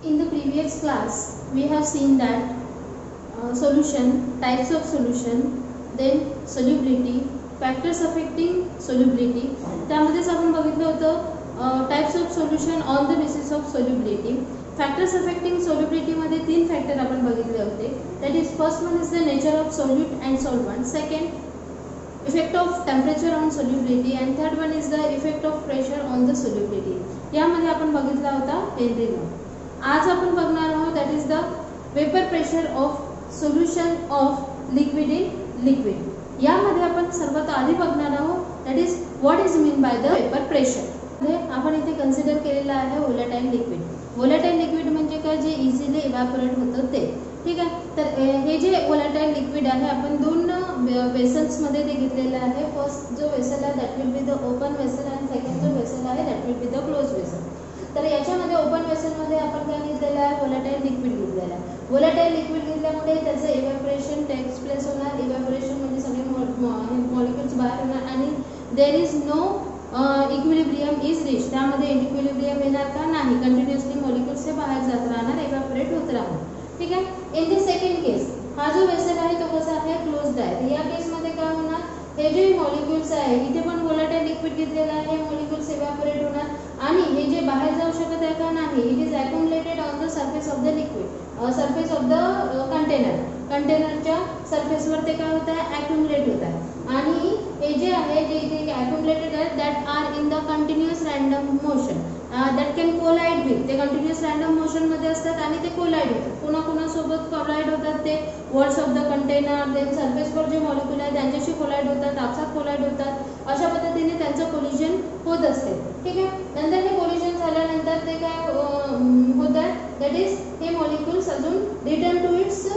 In the previous class, we have seen that solution, types of solution, then solubility, factors affecting solubility. त्यामध्येच आपण बघितलं होतं types of solution on the basis of solubility. Factors affecting solubility मध्ये 3 factor आपण बघितले होते. That is first one is the nature of solute and solvent, second effect of temperature on solubility and third one is the effect of pressure on the solubility. यामध्ये आपण बघितला होता Henry law. आज आपण बघणार आहोत that is the vapour pressure of solution of liquid in liquid. यामध्ये आपण सर्वात आधी बघणार आहोत that is what is mean by the vapour pressure. आपण इथे कन्सिडर केलेलं आहे व्होलेटाईल लिक्विड. व्होलेटाईल लिक्विड म्हणजे काय, जे इझिली इव्हॅपोरेट होतं ते. ठीक आहे. तर हे जे व्होलेटाईल लिक्विड आहे आपण दोन वेसल्समध्ये ते घेतलेलं आहे. फर्स्ट जो वेसल आहे that will be the open vessel and second जो वेसल आहे that will be the close vessel. तर याच्यामध्ये ओपन वेसलमध्ये आपण काय घेतलेलं आहे, व्होलेटाईल लिक्विड घेतलेलं आहे. व्होलेटाईल लिक्विड घेतल्यामुळे त्याचं इव्हॅपोरेशन टेक्स प्लेस होणार. इव्हॅपोरेशन म्हणजे सगळे मॉलिक्युल्स बाहेर होणार आणि there is no equilibrium is reach. त्यामध्ये इक्विलिब्रियम येणार का, नाही. कंटिन्युअसली मॉलिक्युल्स हे बाहेर जात राहणार, इव्हॅपोरेट होत राहणार. ठीक आहे. इन द सेकंड केस हा जो वेसल आहे तो कसा आहे, क्लोज्ड आहे. या केसमध्ये काय होणार, हे जे मॉलिक्युल्स आहे इथे पण व्होलेटाईल लिक्विड घेतलेलं आहे, मॉलिक्युल्स इव्हॅपोरेट होणार आणि हे जे बाहेर जाऊ शकत आहे का, नाही. It is accumulated on the surface of the liquid, surface of the container. कंटेनरच्या सरफेसवर ते काय होत आहे, अक्युमुलेट होत आहे. आणि हे जे आहे जे इथे अक्युमुलेटेड आहे that are in the continuous random motion that can collide with. ते कंटिन्युअस रँडम मोशनमध्ये असतात आणि ते कोलाइड होतात. कोणाकोणासोबत कोलाइड होतात, ते walls of the container, then सरफेसवर जे मॉलिक्युल आहे त्यांच्याशी कोलाइड होतात, आपसात कोलाइड होतात. अशा पद्धतीने त्यांचं कोलिजन होत असते. ठीक आहे. नंतर हे कोलिजन झाल्यानंतर ते काय होतात, दॅट इज हे मॉलिक्युल्स अजून return to its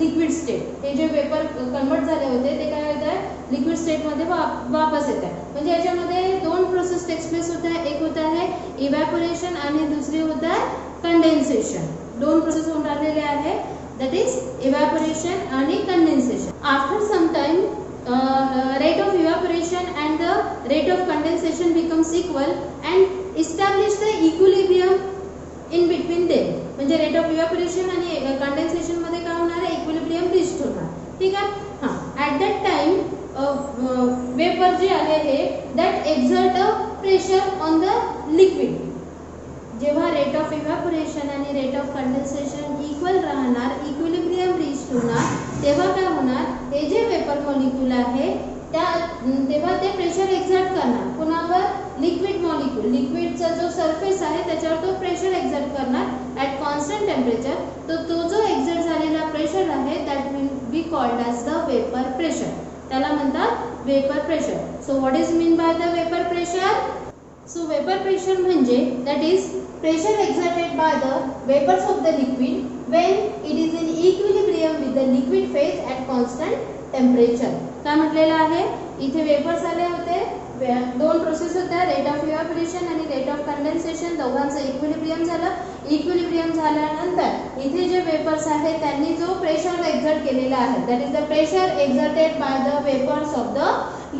liquid state. हे जे वेपर कन्वर्ट झाले होते ते काय होत आहे, लिक्विड स्टेटमध्ये वापस येत आहे. म्हणजे याच्यामध्ये दोन प्रोसेस टेक्स प्लेस होत आहे. एक होत आहे इव्हॅपोरेशन आणि दुसरी होत आहे कंडेन्सेशन. दोन प्रोसेस होऊन राहिलेले आहे, दॅट इज इव्हॅपोरेशन आणि condensation. After some time rate of evaporation and the rate of condensation becomes equal and establish the equilibrium in between them. म्हणजे रेट ऑफ इव्हॅपोरेशन आणि कंडेन्सेशन मध्ये काय होणार आहे, इक्विलिब्रियम रिच्ड होणार. ठीक आहे. हां, ॲट दॅट टाइम वेपर जे आहे हे that exert a pressure on the liquid. जेव्हा रेट ऑफ इव्हॅपोरेशन आणि रेट ऑफ कंडेन्सेशन इक्वल राहणार, इक्विलिब्रियम रिच्ड होणार, तेव्हा काय होणार, हे जे वेपर मॉलिक्यूल आहे तेव्हा ते प्रेशर एक्झर्ट करणार. कुणावर, लिक्विड मॉलिक्यूल. लिक्विडचा जो सरफेस आहे त्याच्यावर तो प्रेशर एक्झर्ट करणार ॲट कॉन्स्टंट टेम्परेचर. तर तो जो एक्झर्ट झालेला प्रेशर आहे that will be called as the vapour pressure. त्याला म्हणतात vapour pressure. So what is mean by the vapour pressure? So vapour pressure म्हणजे that is pressure exerted by the vapours of the liquid when it is in equilibrium with the liquid phase at constant temperature. काय म्हटलेलं आहे, इथे vapours आले होते, दोन process होत्या, rate of evaporation आणि रेट ऑफ कंडेन्सेशन. दोघांचं इक्विलिब्रियम झालं. इक्विलिब्रियम झाल्यानंतर इथे जे वेपर्स आहेत त्यांनी जो प्रेशर एक्झर्ट केलेला आहे that is the pressure exerted by the vapours of the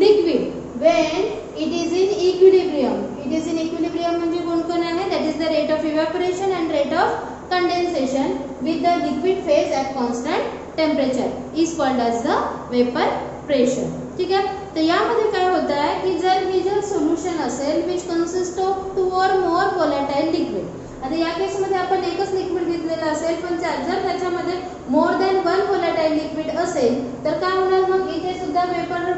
liquid when it is in equilibrium. It is in equilibrium म्हणजे कोण आहे, that is the rate of evaporation and rate of condensation with the liquid phase at constant temperature is called as the vapour pressure. ठीक आहे. तर यामध्ये काय होत आहे की जर सोल्युशन असेल which consist of 2 or more volatile liquid. आता या केसमध्ये आपण एकच लिक्विड घेतलेलं असेल, पण जर त्याच्यामध्ये मोर दॅन 1 volatile liquid असेल तर काय होणार, मग इथे सुद्धा वेपर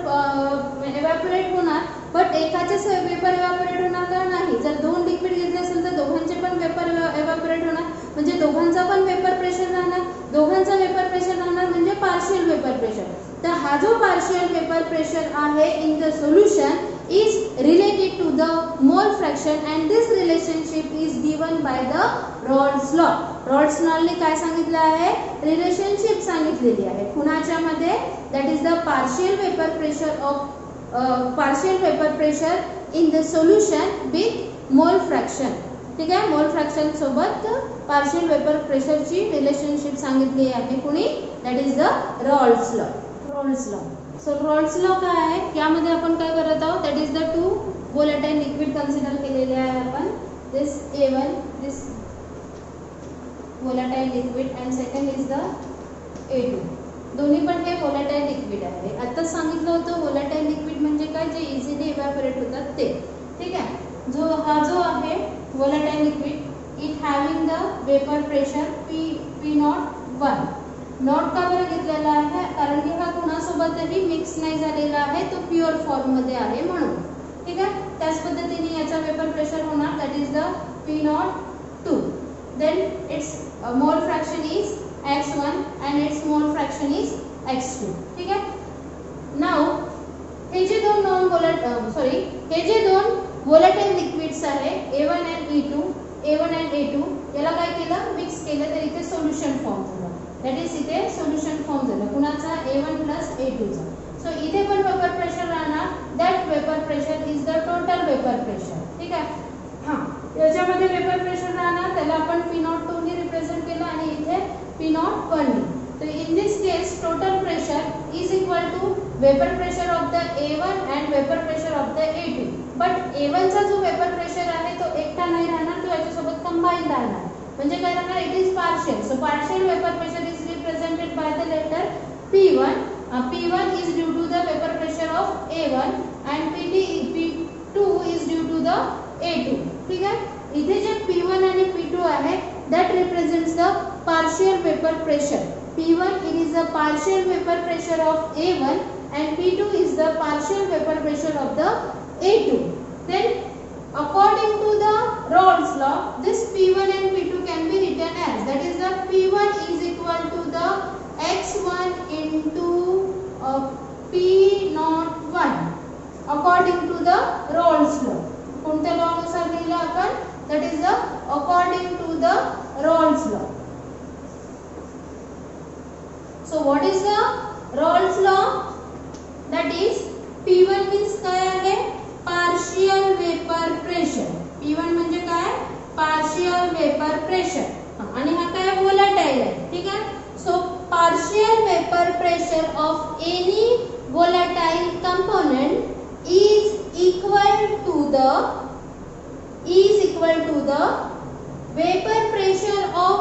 इव्हॅपोरेट होणार. बट एकाचेच वेपर इव्हॅपोरेट होणार का, नाही. जर 2 लिक्विड घेतले असेल तर दोघांचे पण वेपर इव्हॅपोरेट होणार. म्हणजे दोघांचा पण वेपर प्रेशर राहणार. दोघांचा वेपर प्रेशर राहणार म्हणजे पार्शियल वेपर प्रेशर. तर हा जो पार्शियल वेपर प्रेशर आहे in the solution is related to the mole fraction and this relationship is given by the Raoult's law. Raoult's law ने काय सांगितलं आहे, रिलेशनशिप सांगितलेली आहे. कुणाच्या मध्ये, that is the partial vapor pressure in the solution with mole fraction. ठीक आहे. मोल फ्रॅक्शन सोबत पार्शियल वेपर प्रेशरची रिलेशनशिप सांगितली आहे कुणी, that is the Raoult's law. Raoult's law. So Raoult's law काय आहे, यामध्ये आपण काय करत आहोत, that is the 2 volatile liquid consider केलेले आहे आपण. दिस A1, this volatile liquid and second is the A2. दोन्ही पण हे volatile liquid आहे. आता सांगितलं होतं volatile liquid म्हणजे काय, जे इझिली इव्हॅपोरेट होतात ते. ठीक आहे. जो आहे volatile liquid, it having the vapor pressure P01. Not का बरं घेतलेला आहे, कारण की हा कोणासोबतही मिक्स नाही झालेला आहे, तो प्युअर फॉर्म मध्ये आहे म्हणून. ठीक आहे. त्याच पद्धतीने याचा वेपर प्रेशर होणार, that is the P02. Then its mole fraction is x1 and its mole fraction is x2. ठीक आहे. नाउ हे जे दोन volatile liquids आहे A1 and A2 याला काय केलं, मिक्स केलं तर इथे सोल्युशन फॉर्म झालं. दॅट इज इथे सोल्युशन फॉर्म झालं कुणाचा, A1 प्लस A2 चा. सो इथे पण वेपर प्रेशर राहणार, that vapour pressure is the total vapour pressure. ठीक आहे. हां, याच्यामध्ये वेपर प्रेशर राहणार, त्याला आपण P02 ने रिप्रेझेंट केलं आणि इथे P01 ने. तो in this case total pressure is equal to vapour pressure of the A1 and vapour pressure of the A2. But A1 चा जो वेपर प्रेशर आहे तो एकटा नाही राहणार, तो याच्यासोबत कंबाईन राहणार. म्हणजे काय राहणार, it is partial. So partial vapour pressure is represented by the letter P1. P1 is due to the vapor pressure of A1 and P2 is due to the A2. ठीक आहे. इथे जे P1 आणि P2 आहे that represents the partial vapor pressure. P1 it is the partial vapor pressure of A1 and P2 is the partial vapor pressure of the A2. Then according to the Rolle's law, this P1 and P2 can be written as, that is the P1 is equal to the x1 into P01 according to the Rolle's law. कोणत्या law नुसार लिहिलं आपण, that is the according to the Rolle's law. So what is the Rolle's law? That is P1 means काय आहे, partial vapor pressure. P1 म्हणजे काय, partial vapor pressure. आणि हा काय volatile आहे. ठीक आहे. So partial vapor pressure of any volatile component is equal to the vapor pressure of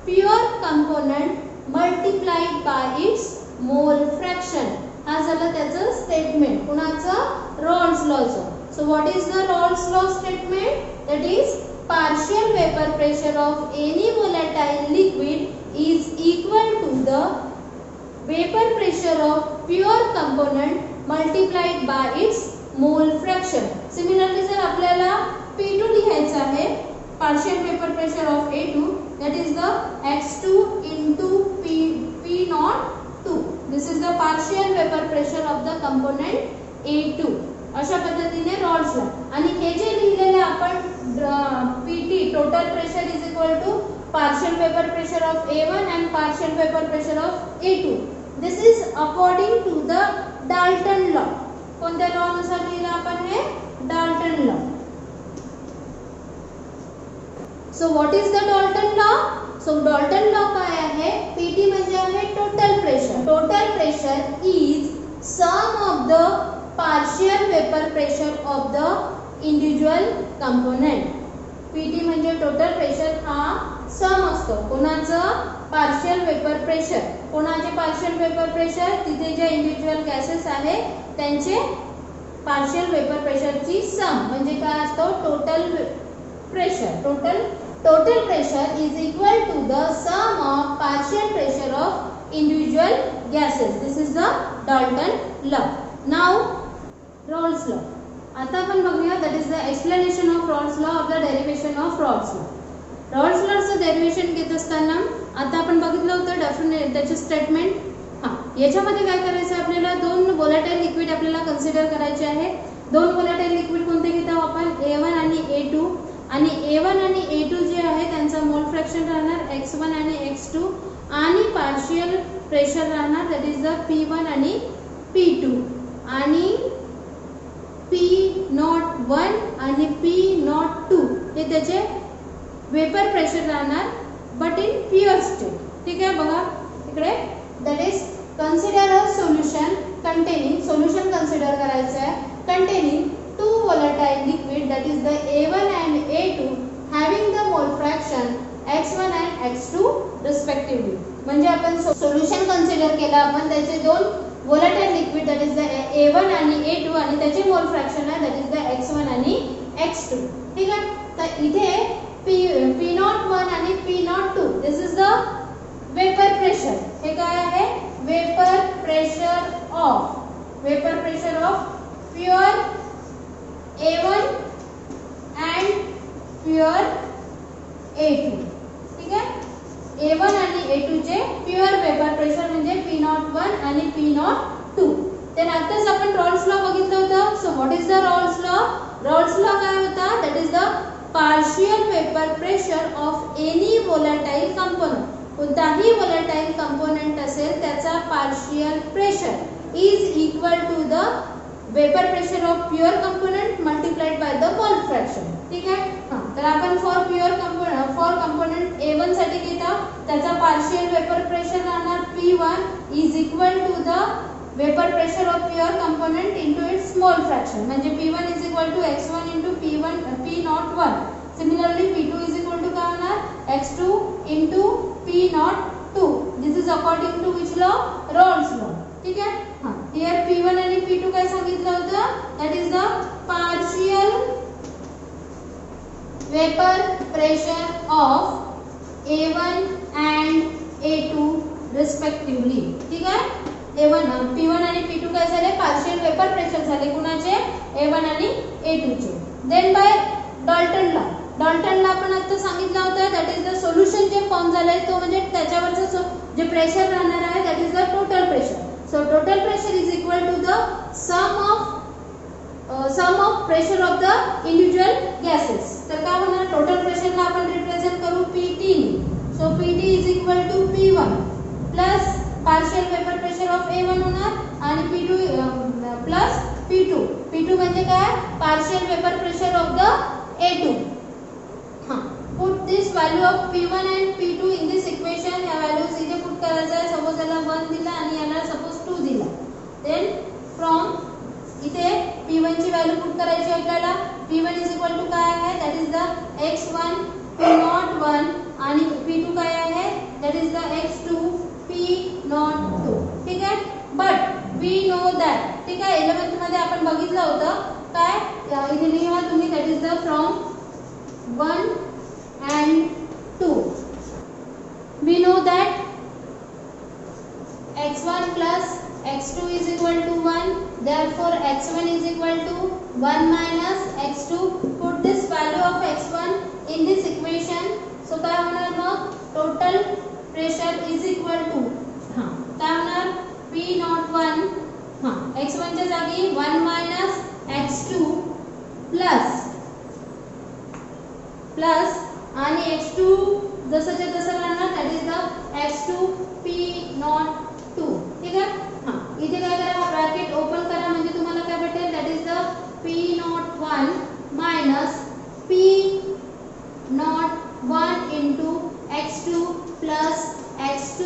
pure component multiplied by its mole fraction. हा झालं त्याचं स्टेटमेंट कुणाचं, Rolle's lawचं. So what is the Rolle's law statement? That is partial vapor pressure of any volatile liquid is equal to the vapor pressure of pure component multiplied by its mole fraction. Similarly जर आपल्याला P2 लिहायचं आहे, partial vapor pressure of A2, that is the x2 into P02. This is the partial vapor pressure of the component A2. अशा पद्धतीने Rolle's law. आणि हे जे लिहिलेले आपण PT total pressure is equal to partial vapor pressure of A1 and partial vapor pressure of A2. This is according to the Dalton law. कोणत्या law नुसार लिहिलं आपण हे, Dalton law. So what is the Dalton law? So Dalton law काय आहे, PT म्हणजे आहे total pressure. Total pressure is sum of the partial vapor pressure of the individual component. PT म्हणजे टोटल प्रेशर हा सम असतो कोणाचं, पार्शियल वेपर प्रेशर. कोणाचे partial vapour pressure, तिथे जे इंडिव्हिज्युअल गॅसेस आहे त्यांचे पार्शियल वेपर प्रेशरची सम म्हणजे काय असतो, total pressure. Total pressure is equal to the sum of partial pressure of individual gases. This is the Dalton law. Now Rolle's law. आता आपण बघूया, that is the explanation of Rolle's law of the derivation of Rolle's law. Rolle's lawचं derivation घेत असताना आता आपण बघितलं होतं डेफिनेट त्याचे स्टेटमेंट. हां, याच्यामध्ये काय करायचं आपल्याला, दोन volatile लिक्विड आपल्याला कन्सिडर करायचे आहे. दोन volatile लिक्विड कोणते घेतो आपण, A1 आणि A2. आणि A1 आणि A2 जे आहे त्यांचा मोल फ्रॅक्शन राहणार x1 आणि x2 आणि पार्शियल प्रेशर राहणार दॅट इज द P1 आणि P2 आणि P01 आणि P02 हे त्याचे वेपर प्रेशर राहणार बट इन प्युअर स्टेट. ठीक आहे. बघा इकडे, that is consider a solution containing, solution consider करायचं आहे containing two volatile liquid that is the A1 and A2 having the mole fraction x1 and x2 respectively. म्हणजे आपण solution consider केला आपण त्याचे दोन volatile liquid that is the A1 आणि A2 आणि त्याचे मोल फ्रॅक्शन आहे दॅट इज द X1 आणि X2. ठीक आहे. तर इथे P01 आणि P02 this is the vapour pressure. हे काय आहे? Vapour pressure of pure A1 and pure A2. ठीक आहे. A1 आणि A2 चे प्युअर वेपर प्रेशर म्हणजे P01 आणि P02. तर आताच आपण रॉल्स लॉ बघितलं होतं. So what is the Raoult's law? Raoult's law काय होता? That is the partial vapour pressure of any volatile component. कोणताही वोलॅटाईल कंपोनंट असेल त्याचा partial pressure is equal to the vapour pressure of pure component multiplied by the mole fraction. ठीक आहे. तर आपण for component A1 साठी घेता त्याचा पार्शियल वेपर प्रेशर राहणार P1 is equal to the vapour pressure of pure component into its mole fraction म्हणजे P1 is equal to X1 into P01. Similarly P2 is equal to काय होणार? X2 into P02. This is according to which law? Raoult's law. ठीक आहे. Here P1 आणि P2 काय सांगितलं होतं? That is the partial vapour pressure of A1 and A2 respectively. ठीक आहे. P1 आणि P2 काय झाले? पार्शियल वेपर प्रेशर झाले. कुणाचे? A1 आणि A2 चे. देन बाय डॉल्टनला आपण आता सांगितलं होतं दॅट इज द सोल्युशन जे फॉर्म झालंय तो म्हणजे त्याच्यावरचं जे प्रेशर राहणार आहे that is the total pressure. So total pressure is equal to the sum of pressure of the individual gases. तर काय होणार? टोटल प्रेशरला आपण रिप्रेझेंट करू PT. So PT is equal to P1 plus partial vapour pressure of A1 होणार आणि P2 plus P2 म्हणजे काय? Partial vapour pressure of the A2. Put this value of P1 and P2 in this equation. या values इथे put करायचं आहे. Suppose याला 1 दिला आणि याला सपोज 2 दिला. देन फ्रॉम इथे P1 ची व्हॅल्यू पुट करायची आपल्याला. P1 इज इक्वल टू काय आहे? That is the X1 P01 आणि P2 काय आहे? That is the X2 P02. ठीक आहे. But we know that. ठीक आहे. 11th मध्ये आपण बघितलं होतं काय? इथे लिहा तुम्ही that is the from 1 and 2. We know that X1 plus X2 is equal to 1. Therefore, X1 is equal to 1 minus X2. Put this value of X1 in this equation. So, काय होणार मग? Total pressure is equal to काय होणार? P01 X1 च्या जागी 1 minus X2 plus आणि X2 जसंच्या तसं राहणार that is the X2 P02. ठीक आहे. इथे काय करा? ब्रॅकेट ओपन करा म्हणजे तुम्हाला काय भेटेल? That is the P01 minus P01 into X2 plus X2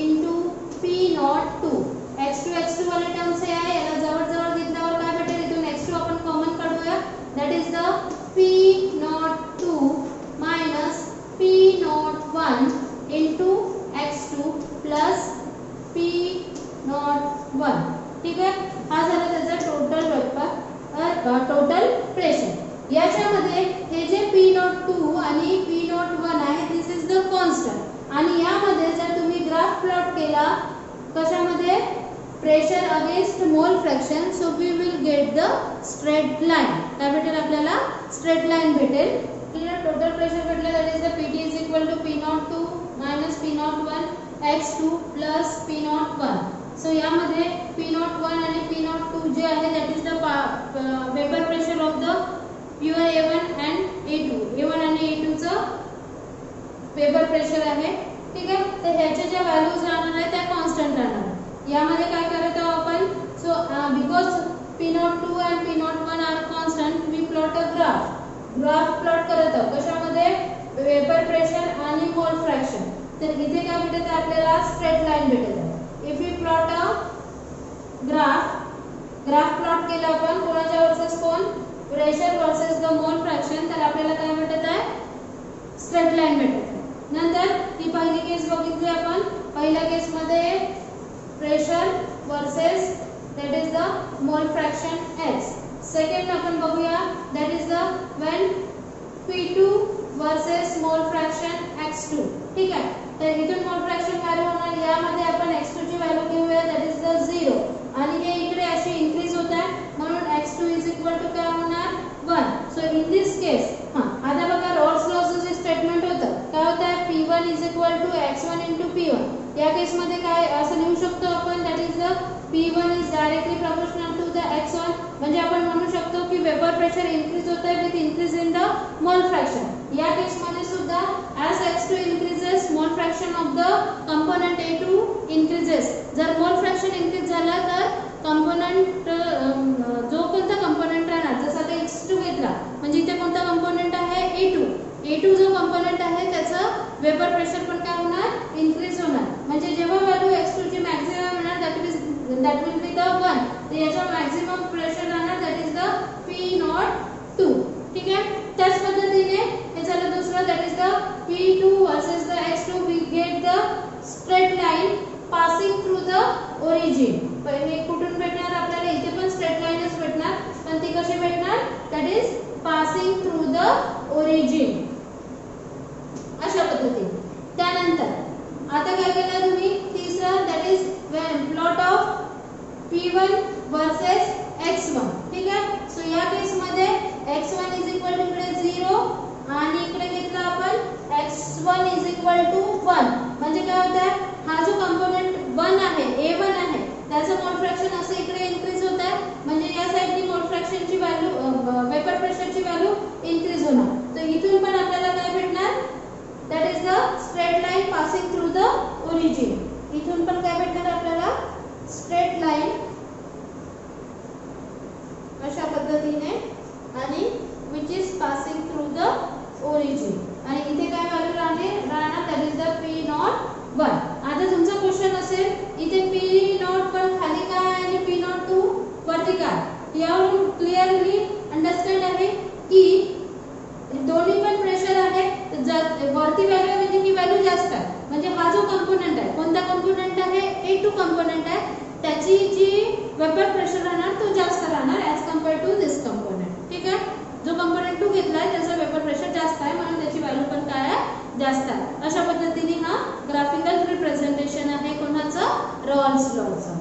into P02. X2 वाले टर्म्स हे आहे. याला जवळ जवळ घेतल्यावर काय भेटेल? इथून X2 आपण कॉमन काढूया. That is the P02 minus P01 into X2 plus P01. ठीक आहे. हा झाला त्याचा टोटल प्रेशर. याच्यामध्ये हे जे P02 आणि P01 आहे दिस इज द कॉन्स्टंट आणि यामध्ये जर तुम्ही ग्राफ प्लॉट केला कशामध्ये? Pressure against mole fraction. So we will get the straight line. काय भेटेल आपल्याला? स्ट्रेट लाईन भेटेल. टोटल प्रेशर भेटलं that is the PT is equal to P02 minus P01 X2 plus P01. सो यामध्ये P01 आणि P02 जे आहे that is the vapour pressure of the pure A1 and A2. A1 आणि A2 चं vapour pressure आहे. ठीक आहे. तर ह्याच्या ज्या व्हॅल्यूज राहणार आहेत त्या कॉन्स्टंट राहणार. यामध्ये काय करत आहोत आपण? So because P02 and P01 are constant we plot a graph plot करत आहोत. कशामध्ये? वेपर प्रेशर आणि मोल फ्रॅक्शन. तर इथे काय भेटत आहे आपल्याला? स्ट्रेट लाईन भेटत आहे. If you plot a graph plot केला आपण कोणाच्या वर्सेस कोण? Pressure versus the mole fraction. तर आपल्याला काय भेटत आहे? स्ट्रेट लाईन भेटत आहे. नंतर ही पहिली केस बघितली आपण. पहिल्या केस मध्ये pressure versus that is the mole fraction x. Second आपण बघूया that is the when P2 versus mole fraction x2. ठीक आहे. तर इथून मोल फ्रॅक्शन व्हॅल्यू होणार, यामध्ये आपण x2 ची व्हॅल्यू घेऊया that is the 0 आणि हे इकडे अशी इन्क्रीज होत आहे म्हणून x2 is equal to काय होणार 1. सो इन दिस केस आता बघा रॉल्स लॉचं जे स्टेटमेंट होतं काय होतं आहे P1 is equal to x1 into P1. या केस मध्ये काय असं लिहू शकतो आपण that is the P1 is directly proportional to the x1. म्हणजे आपण म्हणू शकतो की वेपर प्रेशर इन्क्रीज होत आहे with increase in the mole fraction. या केस मध्ये सुद्धा as x2 increases mole fraction of the component A2 increases. जर मोल फ्रॅक्शन इन्क्रीज झाला तर कंपोनेंट जो कोणता कंपोनेंट राहणार, जसं आता x2 घेतला म्हणजे इथे कोणता कंपोनेंट आहे A2 जो कंपोनेंट आहे त्याचं वेपर प्रेशर पण काय होणार इन्क्रीज होणार. म्हणजे जेव्हा व्हॅल्यू x2 ची मॅक्सिमम येणार that will be the 1. तर याचा मॅक्सिमम प्रेशर राहणार that is the P02. ठीक आहे. त्याच पद्धतीने हे झालं दुसरं that is the P2 versus the x2. we get the straight line passing through the origin. हे कुठून भेटणार आपल्याला, इथे पण स्ट्रेट लाईनच भेटणार पण ती कशी भेटणार that is passing through the origin. अशा पद्धतीने. त्यानंतर आता काय केलं तुम्ही तिसरं that is when plot of P1 versus x1. ठीक आहे. सो या केस मध्ये x1 is equal to इकडे 0 आणि इकडे घेतला आपण x1 is equal to 1. म्हणजे काय होत आहे हा जो कंपोनेंट 1 आहे A1 आहे त्याचं मोल फ्रॅक्शन असं इकडे इन्क्रीज होत आहे म्हणजे या साइडनी मोल फ्रॅक्शनची व्हॅल्यू वेपर प्रेशरची व्हॅल्यू इन्क्रीज होणार. तर इथून पण आपल्याला काय भेटणार that is the straight line passing through the origin. इथून पण काय भेटणार आपल्याला स्ट्रेट लाईन अशा पद्धतीने आणि which is passing through the origin. आणि इथे काय व्हॅल्यू राहणार that is the P01. आता तुमचा क्वेश्चन असेल इथे P0 पण खाली काय आणि P02 वरती काय. यावरून क्लिअरली अंडरस्टँड आहे की दोन्ही पण प्रेशर आहे वरती व्हॅल्यू म्हणजे ही व्हॅल्यू जास्त आहे. म्हणजे हा जो कंपोनेंट आहे कोणता कंपोनेंट आहे A2 कंपोनेंट आहे त्याची जी वेपर प्रेशर राहणार तो जास्त राहणार as compare to this component. ठीक आहे. जो कंपोनेंट 2 घेतलाय त्याचा वेपर प्रेशर जास्त आहे म्हणून त्याची व्हॅल्यू पण काय आहे जास्त आहे. अशा पद्धतीने हा ग्राफिकल रिप्रेझेंटेशन आहे कोणाचं रॉल्स लॉचं.